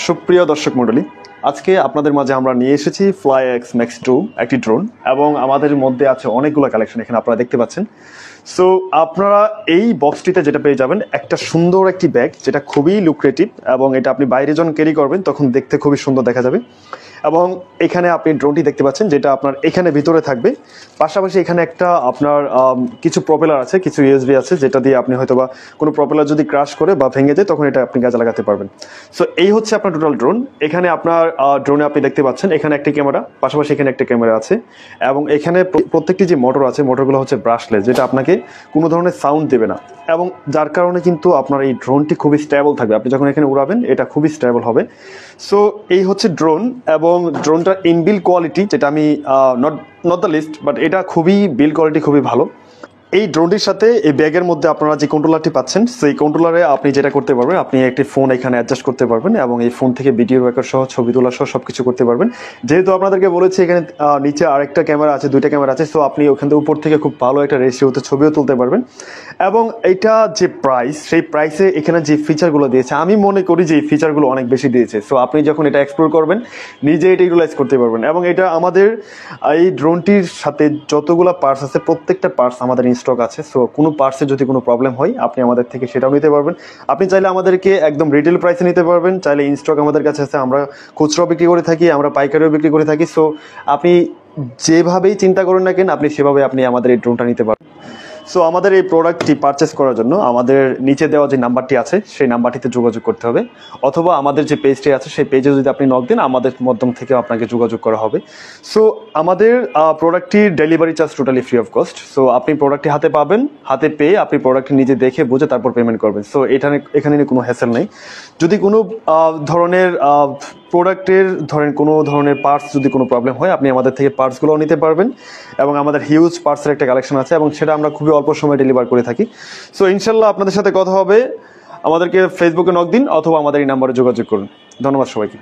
সুপ্রিয় দর্শক মণ্ডলী, আজকে আপনাদের মাঝে আমরা নিয়ে এসেছি FlyX Max 2 একটি ড্রোন এবং আমাদের মধ্যে আছে অনেকগুলো কালেকশন এখানে আপনারা দেখতে পাচ্ছেন। সো আপনারা এই বক্সটিতে যেটা পেয়ে যাবেন একটা সুন্দর একটি ব্যাগ, যেটা খুবই লুক্রেটিভ এবং এটা আপনি বাইরে যখন ক্যারি করবেন তখন দেখতে খুবই সুন্দর দেখা যাবে। এবং এখানে আপনি ড্রোনটি দেখতে পাচ্ছেন যেটা আপনার এখানে ভিতরে থাকবে, পাশাপাশি এখানে একটা আপনার কিছু প্রপেলার আছে, কিছু ইউএসবি আছে, যেটা দিয়ে আপনি হয়তোবা কোনো প্রপেলার যদি ক্রাশ করে বা ভেঙে যায় তখন এটা আপনি কাজে লাগাতে পারবেন। সো এই হচ্ছে আপনার টোটাল ড্রোন। এখানে আপনার ড্রোনে আপনি দেখতে পাচ্ছেন এখানে একটি ক্যামেরা, পাশাপাশি এখানে একটা ক্যামেরা আছে এবং এখানে প্রত্যেকটি যে মোটর আছে মোটরগুলো হচ্ছে ব্রাশলেস, যেটা আপনাকে কোনো ধরনের সাউন্ড দেবে না এবং যার কারণে কিন্তু আপনার এই ড্রোনটি খুবই স্টেবল থাকবে। আপনি যখন এখানে উড়াবেন এটা খুবই স্টেবল হবে। সো এই হচ্ছে ড্রোন এবং ড্রোনটার ইনবিল্ড কোয়ালিটি, যেটা আমি নট দ্য লিস্ট বাট এটা খুবই বিল্ড কোয়ালিটি খুবই ভালো। এই ড্রোনটির সাথে এই ব্যাগের মধ্যে আপনারা যে কন্ট্রোলারটি পাচ্ছেন, সেই কন্ট্রোলারে আপনি যেটা করতে পারবেন, আপনি একটি ফোন এখানে অ্যাডজাস্ট করতে পারবেন এবং এই ফোন থেকে ভিডিও রেকর্ড সহ ছবি তোলা সহ সব কিছু করতে পারবেন। যেহেতু আপনাদেরকে বলেছি এখানে নিচে আরেকটা ক্যামেরা আছে, দুইটা ক্যামেরা আছে, সো আপনি ওখান থেকে উপর থেকে খুব ভালো একটা রেশিওতে ছবিও তুলতে পারবেন। এবং এটা যে প্রাইস, সেই প্রাইসে এখানে যে ফিচারগুলো দিয়েছে আমি মনে করি যে এই ফিচারগুলো অনেক বেশি দিয়েছে। সো আপনি যখন এটা এক্সপ্লোর করবেন নিজে এটা ইউটিলাইজ করতে পারবেন। এবং এটা আমাদের এই ড্রোনটির সাথে যতগুলো পার্টস আছে প্রত্যেকটা পার্টস আমাদের ইনস্টক আছে। সো কোনো পার্টসে যদি কোনো প্রবলেম হয় আপনি আমাদের থেকে সেটাও নিতে পারবেন। আপনি চাইলে আমাদেরকে একদম রিটেল প্রাইসে নিতে পারবেন, চাইলে ইনস্টক আমাদের কাছে আছে, আমরা খুচরাও বিক্রি করে থাকি, আমরা পাইকারিও বিক্রি করে থাকি। সো আপনি যেভাবেই চিন্তা করেন না কেন আপনি সেভাবে আপনি আমাদের এই ড্রোনটা নিতে পারবেন। সো আমাদের এই প্রোডাক্টটি পারচেস করার জন্য আমাদের নিচে দেওয়া যে নাম্বারটি আছে সেই নাম্বারটিতে যোগাযোগ করতে হবে, অথবা আমাদের যে পেজটি আছে সেই পেজে যদি আপনি নক দেন আমাদের মাধ্যম থেকে আপনাকে যোগাযোগ করা হবে। সো আমাদের প্রোডাক্টটির delivery charge totally free of cost. So আপনি প্রোডাক্টটি হাতে পাবেন, হাতে পেয়ে আপনি প্রোডাক্টটি নিজে দেখে বুঝে তারপর পেমেন্ট করবেন। সো এখানে কোনো হ্যাসেল নেই। যদি কোনো ধরনের প্রোডাক্টের কোনো ধরনের পার্টস যদি কোনো প্রবলেম হয় আপনি আমাদের থেকে পার্টসগুলোও নিতে পারবেন এবং আমাদের হিউজ পার্টসের একটা কালেকশন আছে এবং সেটা আমরা খুবই অল্প সময় ডেলিভার করে থাকি। সো ইনশাল্লাহ আপনাদের সাথে কথা হবে। আমাদেরকে ফেসবুকে নক দিন অথবা আমাদের এই নাম্বারে যোগাযোগ করুন। ধন্যবাদ সবাইকে।